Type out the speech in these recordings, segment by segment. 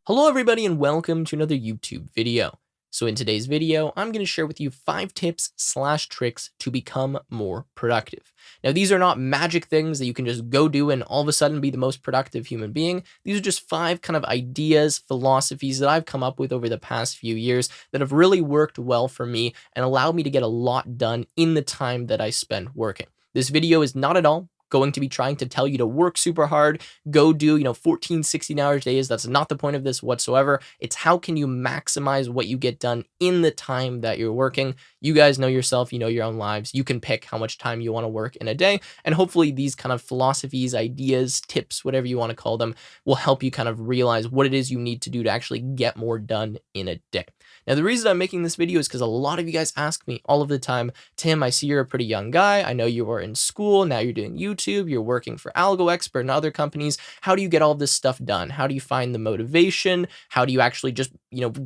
Hello everybody and welcome to another YouTube video. So in today's video, I'm going to share with you 5 tips / tricks to become more productive. Now these are not magic things that you can just go do and all of a sudden be the most productive human being. These are just 5 kind of ideas, philosophies that I've come up with over the past few years that have really worked well for me and allowed me to get a lot done in the time that I spend working. This video is not at all going to be trying to tell you to work super hard, go do, 14, 16-hour days. That's not the point of this whatsoever. It's how can you maximize what you get done in the time that you're working. You guys know yourself, you know your own lives. You can pick how much time you want to work in a day. And hopefully these kind of philosophies, ideas, tips, whatever you want to call them, will help you kind of realize what it is you need to do to actually get more done in a day. Now, the reason I'm making this video is because a lot of you guys ask me all of the time, Tim, I see you're a pretty young guy. I know you are in school. Now you're doing YouTube. You're working for Algo Expert and other companies. How do you get all this stuff done? How do you find the motivation? How do you actually just,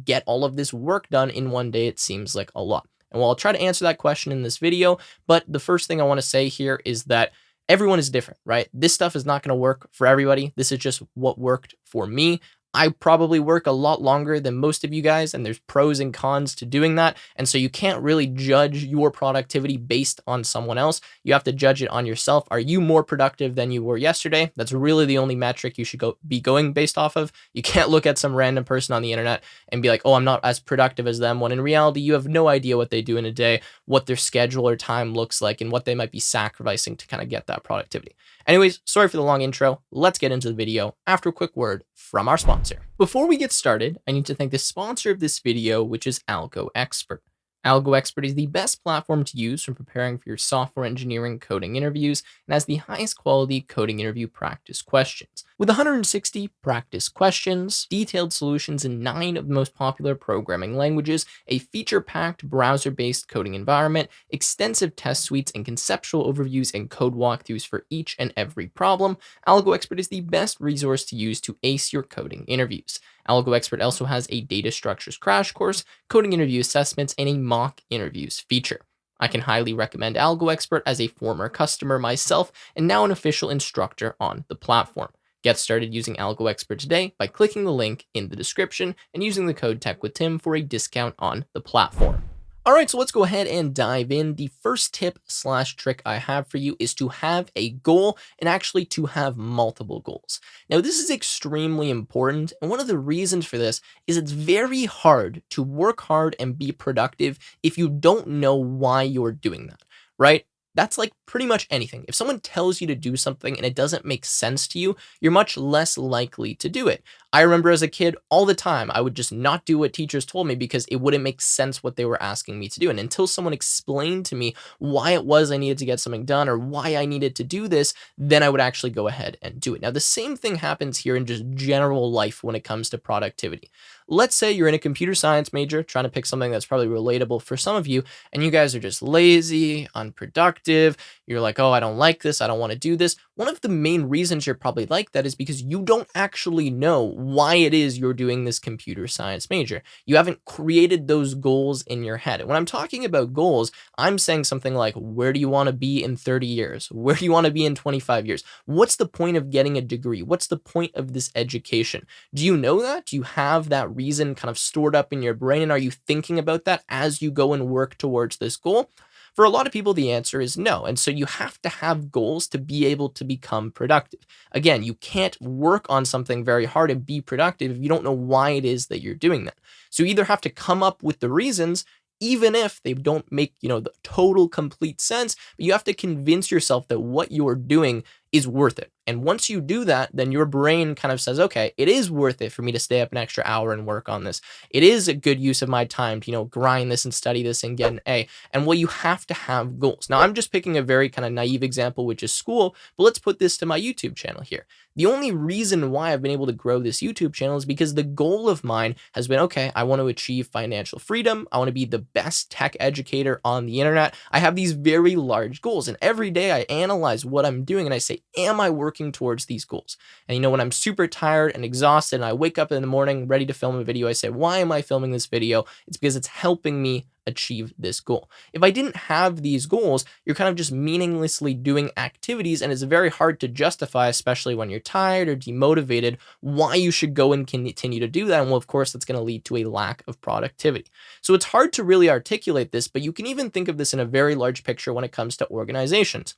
get all of this work done in one day? It seems like a lot. And well, I'll try to answer that question in this video. But the first thing I want to say here is that everyone is different, right? This stuff is not going to work for everybody. This is just what worked for me. I probably work a lot longer than most of you guys, and there's pros and cons to doing that. And so you can't really judge your productivity based on someone else. You have to judge it on yourself. Are you more productive than you were yesterday? That's really the only metric you should be going based off of. You can't look at some random person on the internet and be like, oh, I'm not as productive as them, when in reality, you have no idea what they do in a day, what their schedule or time looks like, and what they might be sacrificing to kind of get that productivity. Anyways, sorry for the long intro. Let's get into the video after a quick word from our sponsor. Before we get started, I need to thank the sponsor of this video, which is Algo Expert. Algo Expert is the best platform to use for preparing for your software engineering coding interviews and has the highest quality coding interview practice questions. With 160 practice questions, detailed solutions in 9 of the most popular programming languages, a feature-packed browser-based coding environment, extensive test suites, and conceptual overviews and code walkthroughs for each and every problem, Algo Expert is the best resource to use to ace your coding interviews. Algo Expert also has a data structures crash course, coding interview assessments, and a mock interviews feature. I can highly recommend Algo Expert as a former customer myself and now an official instructor on the platform. Get started using Algo Expert today by clicking the link in the description and using the code TechWithTim for a discount on the platform. All right, so let's go ahead and dive in. The first tip / trick I have for you is to have a goal, and actually to have multiple goals. Now, this is extremely important, and one of the reasons for this is it's very hard to work hard and be productive if you don't know why you're doing that, right? That's like pretty much anything. If someone tells you to do something and it doesn't make sense to you, you're much less likely to do it. I remember as a kid, all the time, I would just not do what teachers told me because it wouldn't make sense what they were asking me to do. And until someone explained to me why it was I needed to get something done or why I needed to do this, then I would actually go ahead and do it. Now, the same thing happens here in just general life when it comes to productivity. Let's say you're in a computer science major, trying to pick something that's probably relatable for some of you, and you guys are just lazy, unproductive. You're like, oh, I don't like this. I don't want to do this. One of the main reasons you're probably like that is because you don't actually know why it is you're doing this computer science major. You haven't created those goals in your head. And when I'm talking about goals, I'm saying something like, where do you want to be in 30 years? Where do you want to be in 25 years? What's the point of getting a degree? What's the point of this education? Do you know that? Do you have that reason kind of stored up in your brain? And are you thinking about that as you go and work towards this goal? For a lot of people, the answer is no. And so you have to have goals to be able to become productive. Again, you can't work on something very hard and be productive if you don't know why it is that you're doing that. So you either have to come up with the reasons, even if they don't make, the total complete sense, but you have to convince yourself that what you're doing is worth it. And once you do that, then your brain kind of says, okay, it is worth it for me to stay up an extra hour and work on this. It is a good use of my time to, grind this and study this and get an A. And well, you have to have goals. Now, I'm just picking a very kind of naive example, which is school, but let's put this to my YouTube channel here. The only reason why I've been able to grow this YouTube channel is because the goal of mine has been, okay, I want to achieve financial freedom. I want to be the best tech educator on the internet. I have these very large goals, and every day I analyze what I'm doing and I say, am I working towards these goals? And when I'm super tired and exhausted and I wake up in the morning ready to film a video, I say, why am I filming this video? It's because it's helping me achieve this goal. If I didn't have these goals, you're kind of just meaninglessly doing activities, and it's very hard to justify, especially when you're tired or demotivated, why you should go and continue to do that. And well, of course, that's going to lead to a lack of productivity. So it's hard to really articulate this, but you can even think of this in a very large picture when it comes to organizations.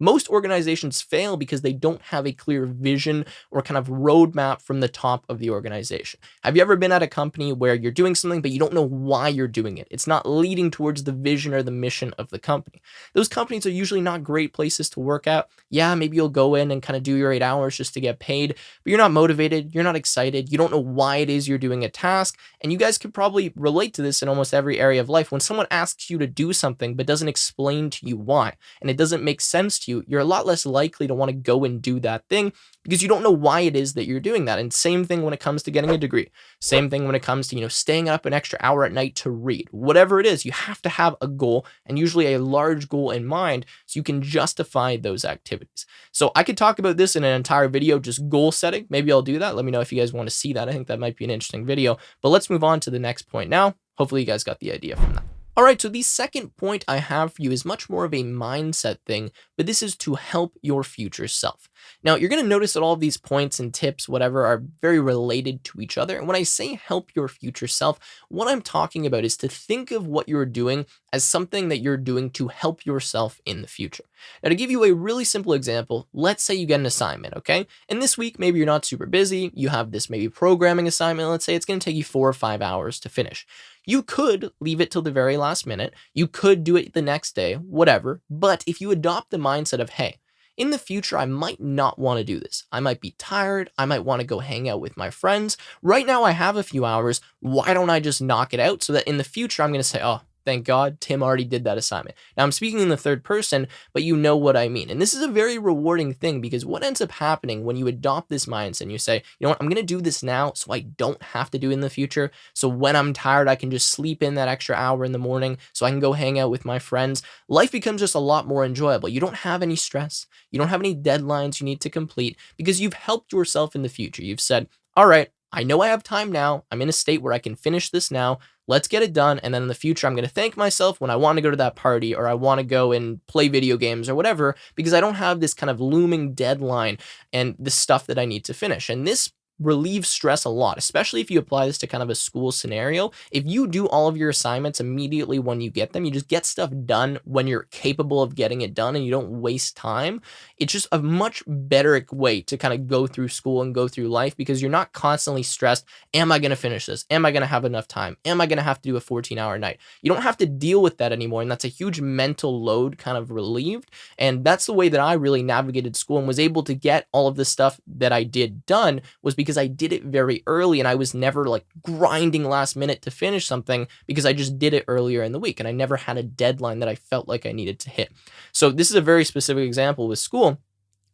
Most organizations fail because they don't have a clear vision or kind of roadmap from the top of the organization. Have you ever been at a company where you're doing something, but you don't know why you're doing it? It's not leading towards the vision or the mission of the company. Those companies are usually not great places to work at. Yeah, maybe you'll go in and kind of do your 8 hours just to get paid, but you're not motivated. You're not excited. You don't know why it is you're doing a task. And you guys could probably relate to this in almost every area of life. When someone asks you to do something, but doesn't explain to you why, and it doesn't make sense to you, you're a lot less likely to want to go and do that thing because you don't know why it is that you're doing that. And same thing when it comes to getting a degree. Same thing when it comes to, staying up an extra hour at night to read. Whatever it is, you have to have a goal, and usually a large goal in mind, so you can justify those activities. So I could talk about this in an entire video, just goal setting. Maybe I'll do that. Let me know if you guys want to see that. I think that might be an interesting video. But let's move on to the next point now. Hopefully you guys got the idea from that. All right, so the second point I have for you is much more of a mindset thing, but this is to help your future self. Now, you're going to notice that all of these points and tips, whatever, are very related to each other. And when I say help your future self, what I'm talking about is to think of what you're doing as something that you're doing to help yourself in the future. Now, to give you a really simple example, let's say you get an assignment, okay? And this week, maybe you're not super busy. You have this maybe programming assignment. Let's say it's going to take you 4 or 5 hours to finish. You could leave it till the very last minute. You could do it the next day, whatever. But if you adopt the mindset of, hey, in the future, I might not want to do this. I might be tired. I might want to go hang out with my friends. Right now, I have a few hours. Why don't I just knock it out so that in the future, I'm going to say, oh, thank God, Tim already did that assignment. Now, I'm speaking in the third person, but you know what I mean. And this is a very rewarding thing because what ends up happening when you adopt this mindset and you say, you know what, I'm going to do this now so I don't have to do it in the future. So when I'm tired, I can just sleep in that extra hour in the morning so I can go hang out with my friends. Life becomes just a lot more enjoyable. You don't have any stress. You don't have any deadlines you need to complete because you've helped yourself in the future. You've said, all right, I know I have time now. I'm in a state where I can finish this now. Let's get it done. And then in the future, I'm going to thank myself when I want to go to that party or I want to go and play video games or whatever, because I don't have this kind of looming deadline and the stuff that I need to finish. And this relieves stress a lot, especially if you apply this to kind of a school scenario. If you do all of your assignments immediately when you get them, you just get stuff done when you're capable of getting it done and you don't waste time. It's just a much better way to kind of go through school and go through life because you're not constantly stressed. Am I going to finish this? Am I going to have enough time? Am I going to have to do a 14-hour night? You don't have to deal with that anymore. And that's a huge mental load kind of relieved. And that's the way that I really navigated school and was able to get all of the stuff that I did done was because I did it very early and I was never like grinding last minute to finish something because I just did it earlier in the week and I never had a deadline that I felt like I needed to hit. So this is a very specific example with school,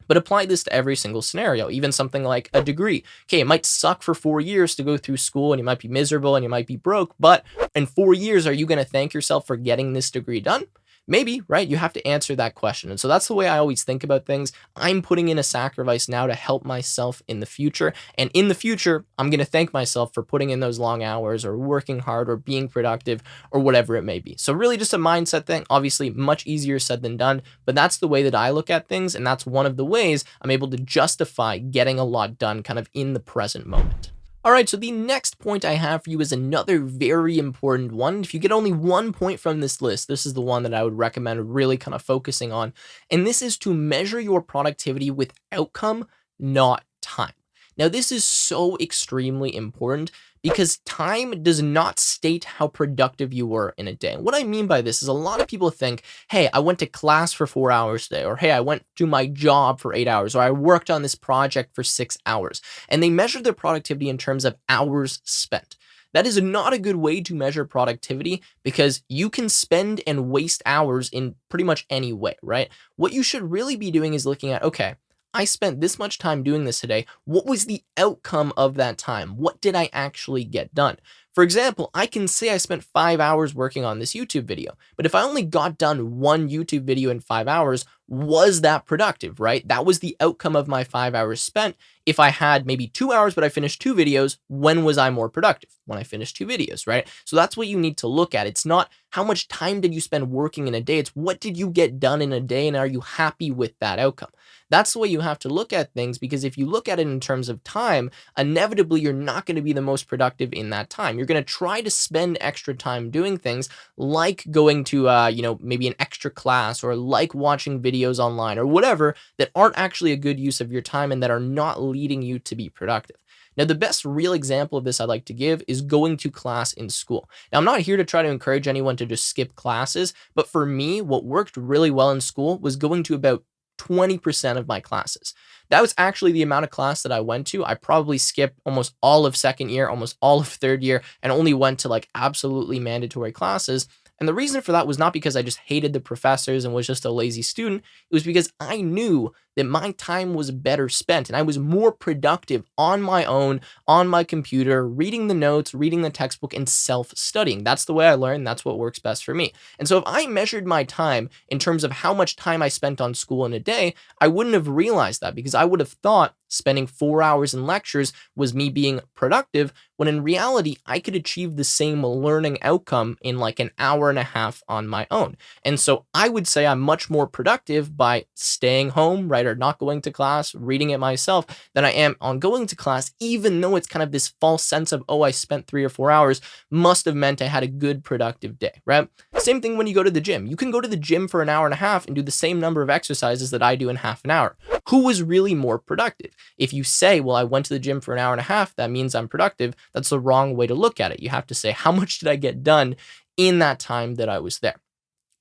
but apply this to every single scenario, even something like a degree. Okay, it might suck for 4 years to go through school and you might be miserable and you might be broke, but in 4 years, are you going to thank yourself for getting this degree done? Maybe, right? You have to answer that question. And so that's the way I always think about things. I'm putting in a sacrifice now to help myself in the future. And in the future, I'm going to thank myself for putting in those long hours or working hard or being productive or whatever it may be. So really just a mindset thing, obviously much easier said than done, but that's the way that I look at things. And that's one of the ways I'm able to justify getting a lot done kind of in the present moment. All right, so the next point I have for you is another very important one. If you get only 1 point from this list, this is the one that I would recommend really kind of focusing on. And this is to measure your productivity with outcome, not time. Now, this is so extremely important because time does not state how productive you were in a day. And what I mean by this is a lot of people think, hey, I went to class for 4 hours today, or hey, I went to my job for 8 hours, or I worked on this project for 6 hours. And they measure their productivity in terms of hours spent. That is not a good way to measure productivity because you can spend and waste hours in pretty much any way, right? What you should really be doing is looking at, okay, I spent this much time doing this today. What was the outcome of that time? What did I actually get done? For example, I can say I spent 5 hours working on this YouTube video, but if I only got done one YouTube video in 5 hours, was that productive, right? That was the outcome of my 5 hours spent. If I had maybe 2 hours, but I finished 2 videos, when was I more productive? When I finished 2 videos, right? So that's what you need to look at. It's not how much time did you spend working in a day. It's what did you get done in a day, and are you happy with that outcome? That's the way you have to look at things, because if you look at it in terms of time, inevitably you're not going to be the most productive in that time. You're going to try to spend extra time doing things like going to, maybe an extra class, or like watching videos online or whatever, that aren't actually a good use of your time and that are not leading you to be productive. Now, the best real example of this I'd like to give is going to class in school. Now, I'm not here to try to encourage anyone to just skip classes, but for me, what worked really well in school was going to about 20% of my classes. That was actually the amount of class that I went to. I probably skipped almost all of second year, almost all of third year, and only went to like absolutely mandatory classes. And the reason for that was not because I just hated the professors and was just a lazy student. It was because I knew that my time was better spent and I was more productive on my own, on my computer, reading the notes, reading the textbook, and self-studying. That's the way I learned. That's what works best for me. And so if I measured my time in terms of how much time I spent on school in a day, I wouldn't have realized that, because I would have thought spending 4 hours in lectures was me being productive, when in reality, I could achieve the same learning outcome in like an hour and a half on my own. And so I would say I'm much more productive by staying home, right, or not going to class, reading it myself, than I am on going to class, even though it's kind of this false sense of, oh, I spent 3 or 4 hours, must have meant I had a good productive day, right? Same thing when you go to the gym. You can go to the gym for an hour and a half and do the same number of exercises that I do in half an hour. Who was really more productive? If you say, well, I went to the gym for an hour and a half, that means I'm productive, that's the wrong way to look at it. You have to say, how much did I get done in that time that I was there?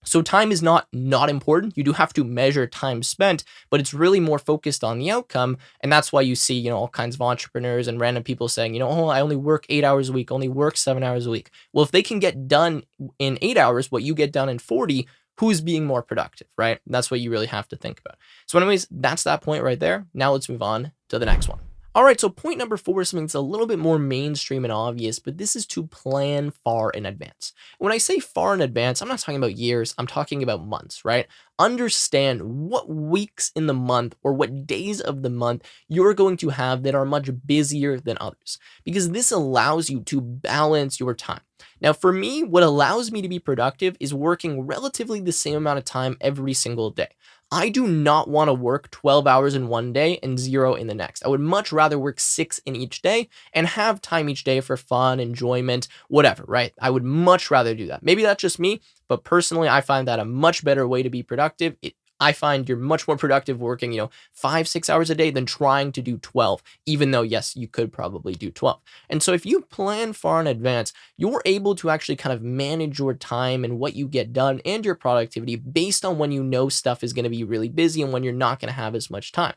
So time is not important. You do have to measure time spent, but it's really more focused on the outcome. And that's why you see, all kinds of entrepreneurs and random people saying, oh, I only work 8 hours a week, only work 7 hours a week. Well, if they can get done in 8 hours what you get done in 40, who's being more productive, right? That's what you really have to think about. So anyways, that's that point right there. Now let's move on to the next one. All right, so point number 4 is something that's a little bit more mainstream and obvious, but this is to plan far in advance. When I say far in advance, I'm not talking about years, I'm talking about months, right? Understand what weeks in the month or what days of the month you're going to have that are much busier than others, because this allows you to balance your time. Now, for me, what allows me to be productive is working relatively the same amount of time every single day. I do not want to work 12 hours in one day and 0 in the next. I would much rather work 6 in each day and have time each day for fun, enjoyment, whatever, right? I would much rather do that. Maybe that's just me, but personally, I find that a much better way to be productive. I find you're much more productive working, 5-6 hours a day than trying to do 12, even though, yes, you could probably do 12. And so if you plan far in advance, you're able to actually kind of manage your time and what you get done and your productivity based on when you know stuff is going to be really busy and when you're not going to have as much time.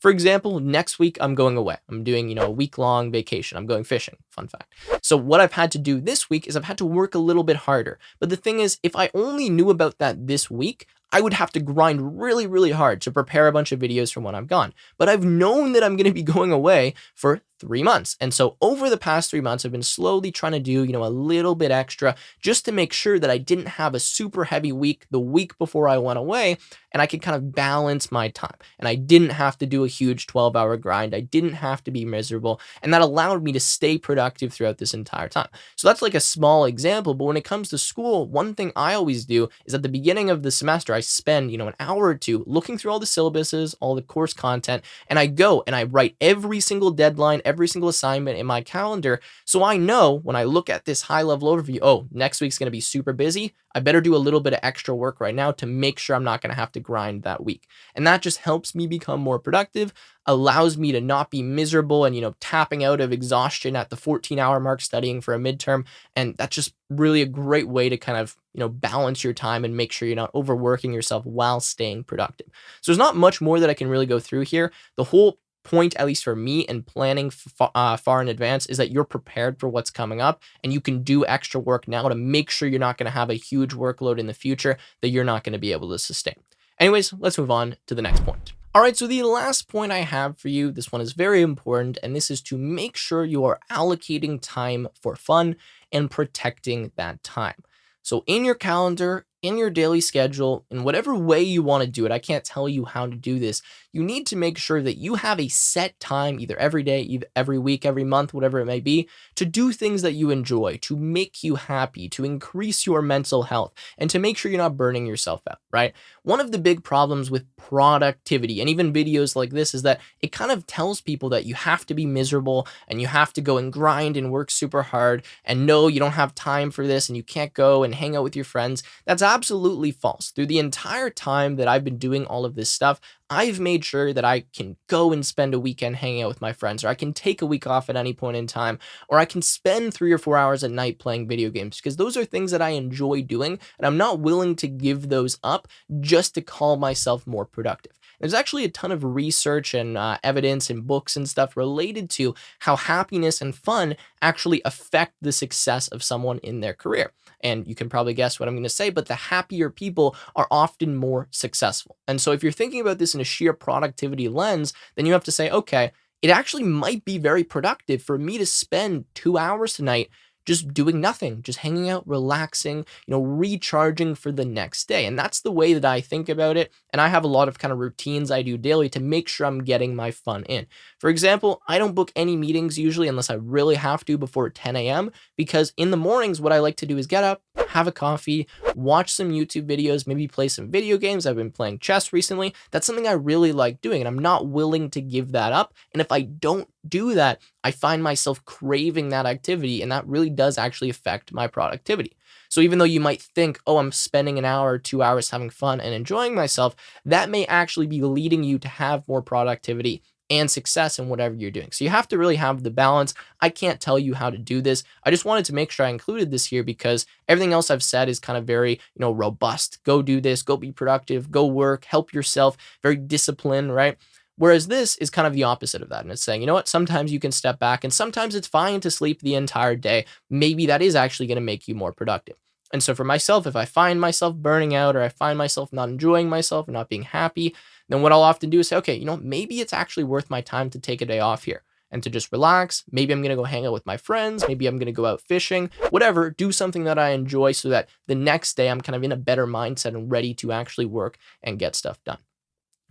For example, next week I'm going away. I'm doing, a week-long vacation. I'm going fishing. Fun fact. So what I've had to do this week is I've had to work a little bit harder. But the thing is, if I only knew about that this week, I would have to grind really, really hard to prepare a bunch of videos for when I'm gone. But I've known that I'm going to be going away for 3 months. And so over the past 3 months, I've been slowly trying to do, a little bit extra just to make sure that I didn't have a super heavy week the week before I went away, and I could kind of balance my time. And I didn't have to do a huge 12-hour grind. I didn't have to be miserable. And that allowed me to stay productive throughout this entire time. So that's like a small example. But when it comes to school, one thing I always do is at the beginning of the semester, I spend, an hour or two looking through all the syllabuses, all the course content, and I go and I write every single deadline, every single assignment in my calendar. So I know when I look at this high level overview, oh, next week's going to be super busy. I better do a little bit of extra work right now to make sure I'm not going to have to grind that week. And that just helps me become more productive, allows me to not be miserable and, tapping out of exhaustion at the 14-hour mark studying for a midterm. And that's just really a great way to kind of, balance your time and make sure you're not overworking yourself while staying productive. So there's not much more that I can really go through here. The whole point, at least for me, in planning far in advance, is that you're prepared for what's coming up and you can do extra work now to make sure you're not going to have a huge workload in the future that you're not going to be able to sustain. Anyways, let's move on to the next point. All right, so the last point I have for you, this one is very important, and this is to make sure you are allocating time for fun and protecting that time. So in your calendar, in your daily schedule, in whatever way you want to do it, I can't tell you how to do this. You need to make sure that you have a set time, either every day, either every week, every month, whatever it may be, to do things that you enjoy, to make you happy, to increase your mental health, and to make sure you're not burning yourself out, right? One of the big problems with productivity and even videos like this is that it kind of tells people that you have to be miserable and you have to go and grind and work super hard, and no, you don't have time for this and you can't go and hang out with your friends. That's absolutely false. Through the entire time that I've been doing all of this stuff, I've made sure that I can go and spend a weekend hanging out with my friends, or I can take a week off at any point in time, or I can spend 3 or 4 hours at night playing video games, because those are things that I enjoy doing, and I'm not willing to give those up just to call myself more productive. There's actually a ton of research and evidence and books and stuff related to how happiness and fun actually affect the success of someone in their career. And you can probably guess what I'm going to say, but the happier people are often more successful. And so if you're thinking about this in a sheer productivity lens, then you have to say, okay, it actually might be very productive for me to spend 2 hours tonight just doing nothing, just hanging out, relaxing, recharging for the next day. And that's the way that I think about it. And I have a lot of kind of routines I do daily to make sure I'm getting my fun in. For example, I don't book any meetings usually unless I really have to before 10 a.m. because in the mornings, what I like to do is get up, have a coffee, watch some YouTube videos, maybe play some video games. I've been playing chess recently. That's something I really like doing, and I'm not willing to give that up. And if I don't do that, I find myself craving that activity, and that really does actually affect my productivity. So even though you might think, oh, I'm spending an hour or 2 hours having fun and enjoying myself, that may actually be leading you to have more productivity and success in whatever you're doing. So you have to really have the balance. I can't tell you how to do this. I just wanted to make sure I included this here because everything else I've said is kind of very, robust. Go do this, go be productive, go work, help yourself, very disciplined, right? Whereas this is kind of the opposite of that. And it's saying, you know what, sometimes you can step back and sometimes it's fine to sleep the entire day. Maybe that is actually going to make you more productive. And so for myself, if I find myself burning out or I find myself not enjoying myself or not being happy, then what I'll often do is say, okay, maybe it's actually worth my time to take a day off here and to just relax. Maybe I'm going to go hang out with my friends. Maybe I'm going to go out fishing, whatever, do something that I enjoy so that the next day I'm kind of in a better mindset and ready to actually work and get stuff done.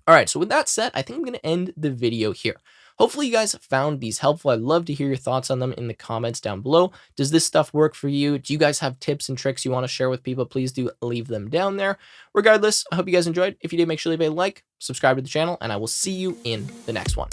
All right, so with that said, I think I'm going to end the video here. Hopefully you guys found these helpful. I'd love to hear your thoughts on them in the comments down below. Does this stuff work for you? Do you guys have tips and tricks you want to share with people? Please do leave them down there. Regardless, I hope you guys enjoyed. If you did, make sure to leave a like, subscribe to the channel, and I will see you in the next one.